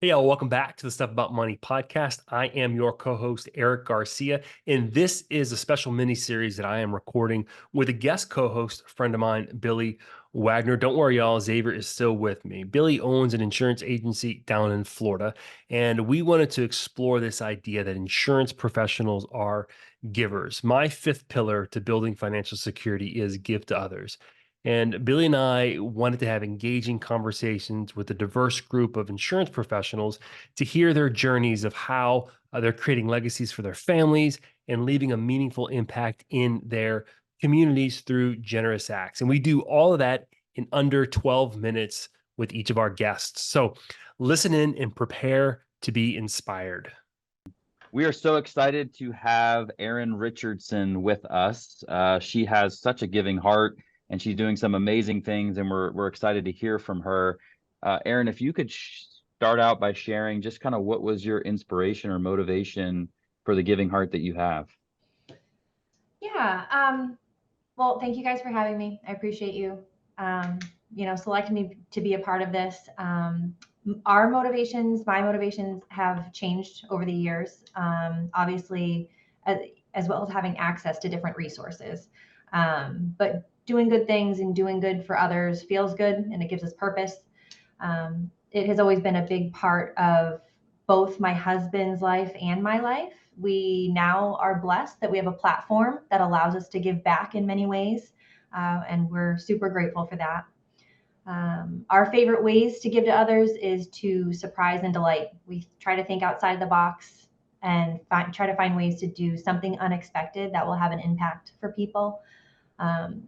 Hey, all, welcome back to the Stuff About Money podcast. I am your co host, Erik Garcia, and this is a special mini series that I am recording with a guest co host, a friend of mine, Billy Wagner. Don't worry, y'all, Xavier is still with me. Billy owns an insurance agency down in Florida, and we wanted to explore this idea that insurance professionals are givers. My fifth pillar to building financial security is give to others. And Billy and I wanted to have engaging conversations with a diverse group of insurance professionals to hear their journeys of how they're creating legacies for their families and leaving a meaningful impact in their communities through generous acts. And we do all of that in under 12 minutes with each of our guests. So listen in and prepare to be inspired. We are so excited to have Erin Richardson with us. She has such a giving heart, and she's doing some amazing things, and we're excited to hear from her. Erin, if you could start out by sharing just kind of what was your inspiration or motivation for the giving heart that you have. Yeah. Well, thank you guys for having me. I appreciate you, selecting me to be a part of this. My motivations have changed over the years, obviously, as well as having access to different resources. But doing good things and doing good for others feels good, and it gives us purpose. It has always been a big part of both my husband's life and my life. We now are blessed that we have a platform that allows us to give back in many ways, and we're super grateful for that. Our favorite ways to give to others is to surprise and delight. We try to think outside the box and try to find ways to do something unexpected that will have an impact for people.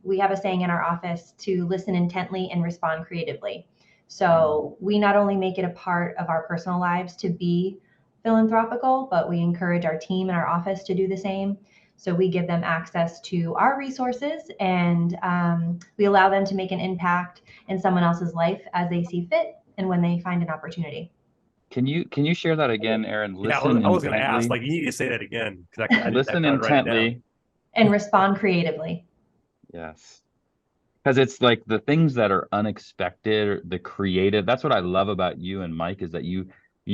We have a saying in our office to listen intently and respond creatively. So we not only make it a part of our personal lives to be philanthropical, but we encourage our team and our office to do the same. So we give them access to our resources, and we allow them to make an impact in someone else's life as they see fit and when they find an opportunity. Can you share that again, Erin? Yeah, Listen I was going to ask, intently. like, you need to say that again because I didn't have Listen time to write it down. intently. And respond creatively. Yes. Because it's like the things that are unexpected, the creative. That's what I love about you and Mike is that you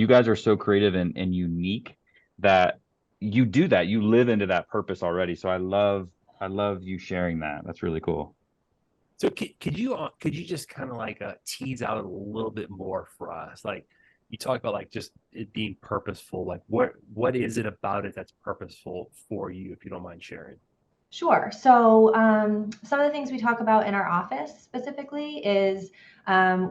guys are so creative and unique that you do that. You live into that purpose already. So I love you sharing that. That's really cool. So could you just kind of like tease out a little bit more for us? Like you talk about like just it being purposeful. Like what is it about it that's purposeful for you, if you don't mind sharing? Sure. So some of the things we talk about in our office specifically is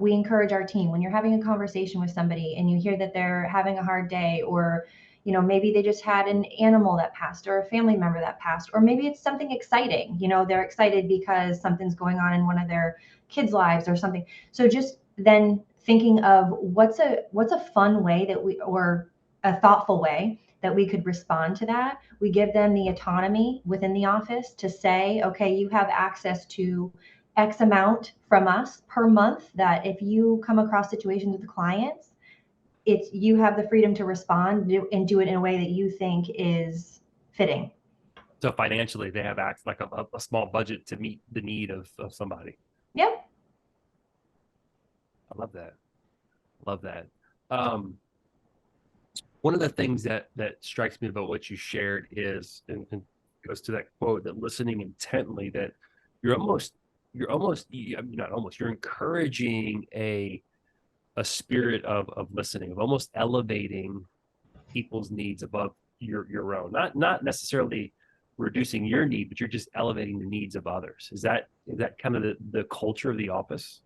we encourage our team when you're having a conversation with somebody and you hear that they're having a hard day, or maybe they just had an animal that passed or a family member that passed, or maybe it's something exciting. They're excited because something's going on in one of their kids' lives or something. So just then thinking of what's a fun way that or a thoughtful way that we could respond to that. We give them the autonomy within the office to say, okay, you have access to X amount from us per month, that if you come across situations with clients, you have the freedom to respond and do it in a way that you think is fitting. So financially, they have access like a small budget to meet the need of somebody. Yep. I love that. Love that. One of the things that strikes me about what you shared is, and goes to that quote, that listening intently, that you're almost, not almost, you're encouraging a spirit of listening, of almost elevating people's needs above your own. Not necessarily reducing your need, but you're just elevating the needs of others. Is that kind of the culture of the office?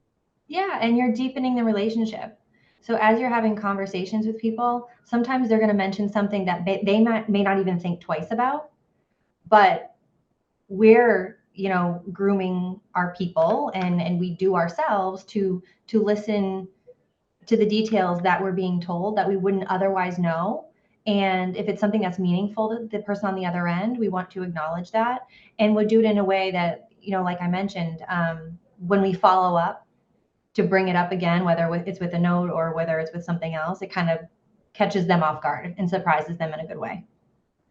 Yeah, and you're deepening the relationship. So as you're having conversations with people, sometimes they're going to mention something that they may not even think twice about, but we're grooming our people, and we do ourselves to listen to the details that we're being told that we wouldn't otherwise know. And if it's something that's meaningful to the person on the other end, we want to acknowledge that, and we'll do it in a way that, like I mentioned, when we follow up to bring it up again, whether it's with a note or whether it's with something else, it kind of catches them off guard and surprises them in a good way.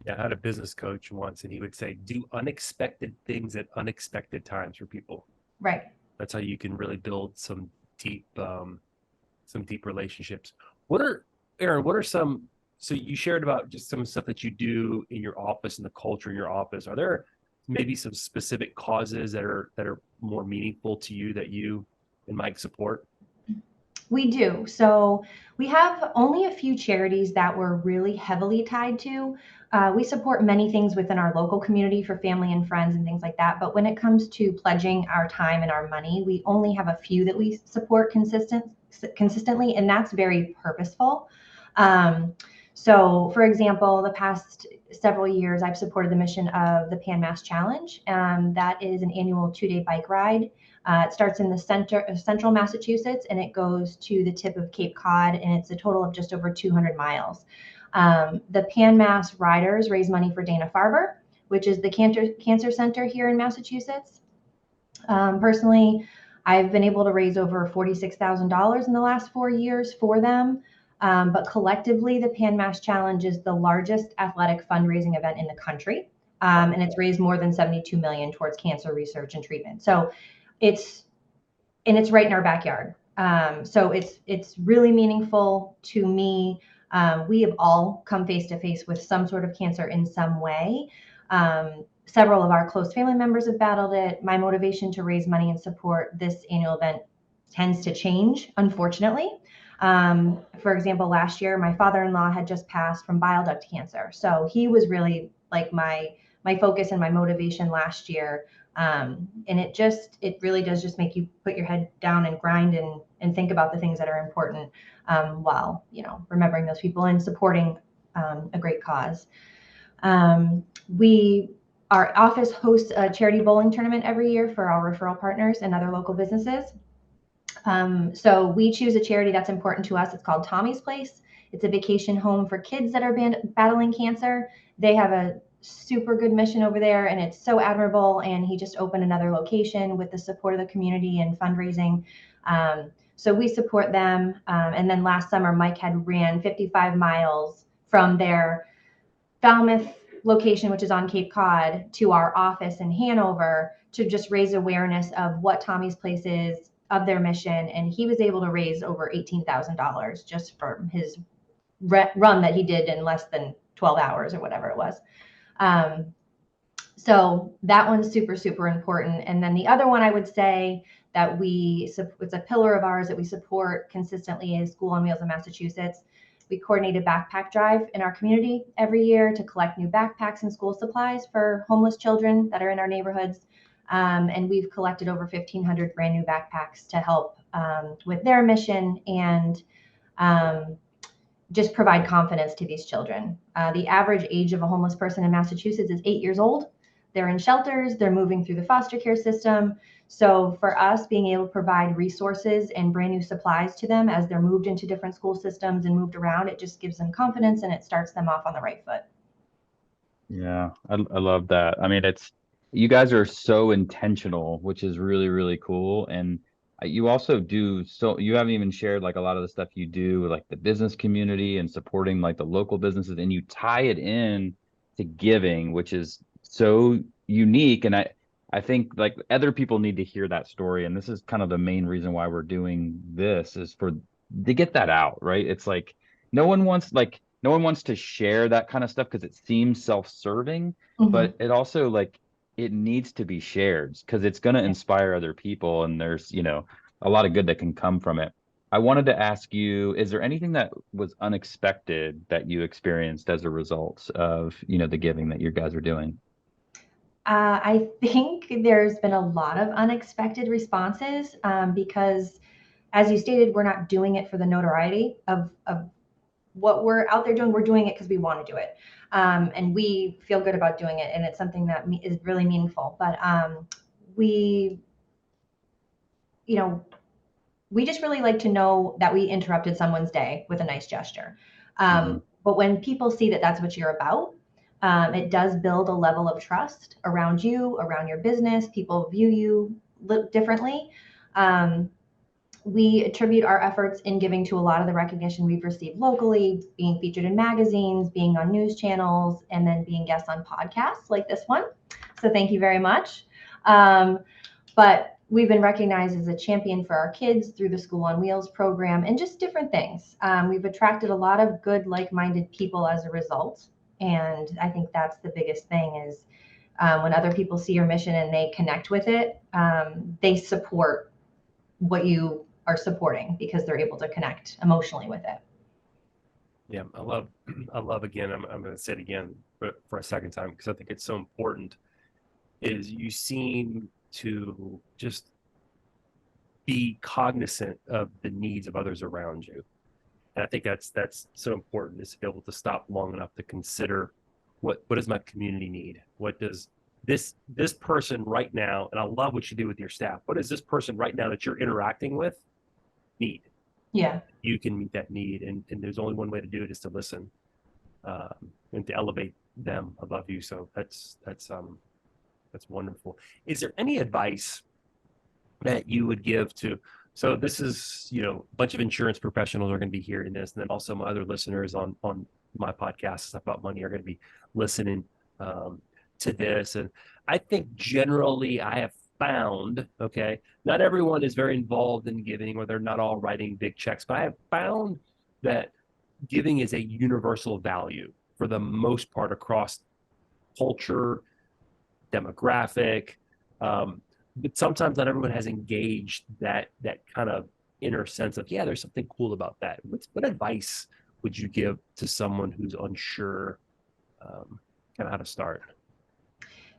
Yeah, I had a business coach once, and he would say, "Do unexpected things at unexpected times for people." Right. That's how you can really build some deep relationships. What are Erin, what are some, so you shared about just some stuff that you do in your office and the culture in your office. Are there maybe some specific causes that are more meaningful to you that you and Mike support? We do. So we have only a few charities that we're really heavily tied to. We support many things within our local community for family and friends and things like that. But when it comes to pledging our time and our money, we only have a few that we support consistently, and that's very purposeful. Um, so, for example, the past several years, I've supported the mission of the Pan Mass Challenge. That is an annual 2-day bike ride. It starts in the central Massachusetts, and it goes to the tip of Cape Cod, and it's a total of just over 200 miles. The Pan Mass Riders raise money for Dana-Farber, which is the cancer center here in Massachusetts. Personally, I've been able to raise over $46,000 in the last 4 years for them. But collectively, the Pan Mass Challenge is the largest athletic fundraising event in the country. And it's raised more than 72 million towards cancer research and treatment. So it's right in our backyard. So it's really meaningful to me. We have all come face to face with some sort of cancer in some way. Several of our close family members have battled it. My motivation to raise money and support this annual event tends to change, unfortunately. For example, last year, my father-in-law had just passed from bile duct cancer. So he was really like my focus and my motivation last year. And it really does just make you put your head down and grind and think about the things that are important, while, remembering those people and supporting, a great cause. Our office hosts a charity bowling tournament every year for our referral partners and other local businesses. So we choose a charity that's important to us. It's called Tommy's Place. It's a vacation home for kids that are battling cancer. They have a super good mission over there, and it's so admirable. And he just opened another location with the support of the community and fundraising. So we support them. And then last summer, Mike had ran 55 miles from their Falmouth location, which is on Cape Cod, to our office in Hanover to just raise awareness of what Tommy's Place is, of their mission. And he was able to raise over $18,000 just from his run that he did in less than 12 hours or whatever it was. So that one's super, super important. And then the other one I would say that it's a pillar of ours that we support consistently is School on Wheels in Massachusetts. We coordinate a backpack drive in our community every year to collect new backpacks and school supplies for homeless children that are in our neighborhoods. And we've collected over 1,500 brand new backpacks to help with their mission and just provide confidence to these children. The average age of a homeless person in Massachusetts is 8 years old. They're in shelters, they're moving through the foster care system. So for us, being able to provide resources and brand new supplies to them as they're moved into different school systems and moved around, it just gives them confidence and it starts them off on the right foot. Yeah, I love that. I mean, you guys are so intentional, which is really, really cool. And you also you haven't even shared like a lot of the stuff you do with like the business community and supporting like the local businesses, and you tie it in to giving, which is so unique. And I think like other people need to hear that story. And this is kind of the main reason why we're doing this, is to get that out, right? It's like no one wants to share that kind of stuff because it seems self-serving, but it also like it needs to be shared because it's going to inspire other people, and there's a lot of good that can come from it. I wanted to ask you, is there anything that was unexpected that you experienced as a result of the giving that you guys are doing? I think there's been a lot of unexpected responses, because as you stated, we're not doing it for the notoriety of what we're out there doing. We're doing it because we want to do it. And we feel good about doing it. And it's something that is really meaningful. But we just really like to know that we interrupted someone's day with a nice gesture. But when people see that that's what you're about, it does build a level of trust around you, around your business. People view you differently. We attribute our efforts in giving to a lot of the recognition we've received locally, being featured in magazines, being on news channels, and then being guests on podcasts like this one. So thank you very much. But we've been recognized as a champion for our kids through the School on Wheels program and just different things. We've attracted a lot of good, like-minded people as a result. And I think that's the biggest thing is when other people see your mission and they connect with it, they support what you are supporting because they're able to connect emotionally with it. Yeah, I love again, I'm going to say it again for a second time because I think it's so important, is you seem to just be cognizant of the needs of others around you. And I think that's so important, is to be able to stop long enough to consider what does my community need? What does this person right now, and I love what you do with your staff, what does this person right now that you're interacting with need? Yeah. You can meet that need, and there's only one way to do it, is to listen, and to elevate them above you. So that's wonderful. Is there any advice that you would give to, so this is, a bunch of insurance professionals are going to be hearing this, and then also my other listeners on my podcast, Stuff About Money, are going to be listening to this. And I think generally I have found, okay, not everyone is very involved in giving, or they're not all writing big checks, but I have found that giving is a universal value for the most part across culture, demographic, but sometimes not everyone has engaged that kind of inner sense of, yeah, there's something cool about that. What advice would you give to someone who's unsure kind of how to start?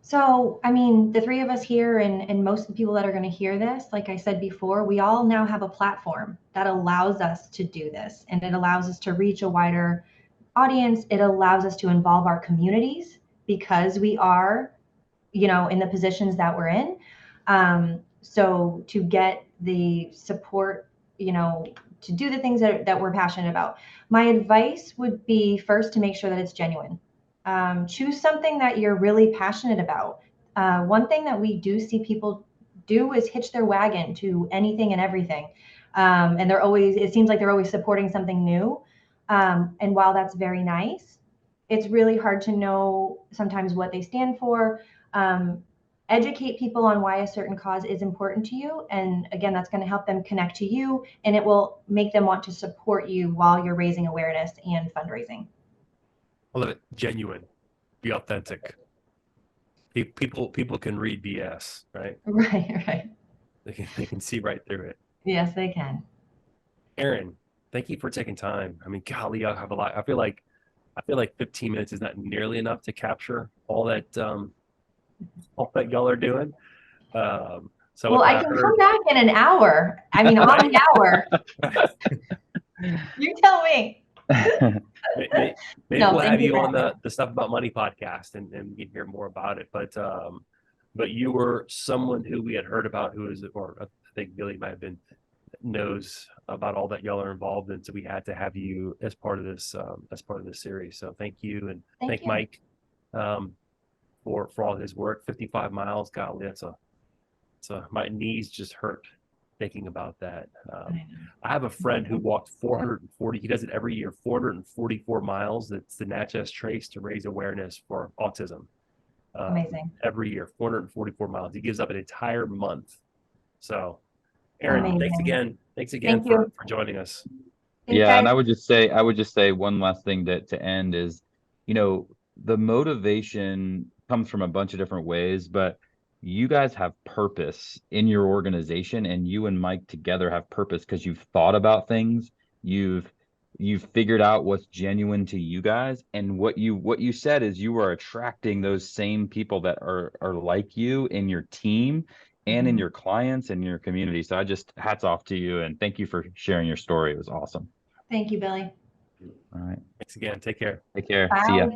So, I mean, the three of us here and most of the people that are going to hear this, like I said before, we all now have a platform that allows us to do this, and it allows us to reach a wider audience. It allows us to involve our communities because we are, in the positions that we're in. So to get the support, to do the things that we're passionate about, my advice would be first to make sure that it's genuine. Choose something that you're really passionate about. One thing that we do see people do is hitch their wagon to anything and everything. And it seems like they're always supporting something new. And while that's very nice, it's really hard to know sometimes what they stand for. Educate people on why a certain cause is important to you. And again, that's going to help them connect to you, and it will make them want to support you while you're raising awareness and fundraising. I love it. Genuine, be authentic. People can read BS, right? Right. They can see right through it. Yes, they can. Erin, thank you for taking time. I mean, golly, I have a lot. I feel like 15 minutes is not nearly enough to capture all that y'all are doing. So well, I can come back in an hour. I mean, on the hour. You tell me. Maybe we'll have you on the Stuff About Money podcast, and we can hear more about it. But you were someone who we had heard about, or I think Billy might have been, knows about all that y'all are involved in. So we had to have you as part of this series. So thank you, and thank you. Mike for all his work. 55 miles, golly, my knees just hurt thinking about that. I have a friend who walked 440. He does it every year, 444 miles. That's the Natchez Trace to raise awareness for autism. Amazing. Every year, 444 miles. He gives up an entire month. So, Erin, amazing. Thanks again for joining us. Yeah, and I would just say one last thing to end is, the motivation comes from a bunch of different ways, but you guys have purpose in your organization, and you and Mike together have purpose because you've thought about things. You've figured out what's genuine to you guys, and what you said is you are attracting those same people that are like you in your team and in your clients and your community. So I just, hats off to you, and thank you for sharing your story. It was awesome. Thank you, Billy. All right. Thanks again. Take care. Take care. Bye. See ya.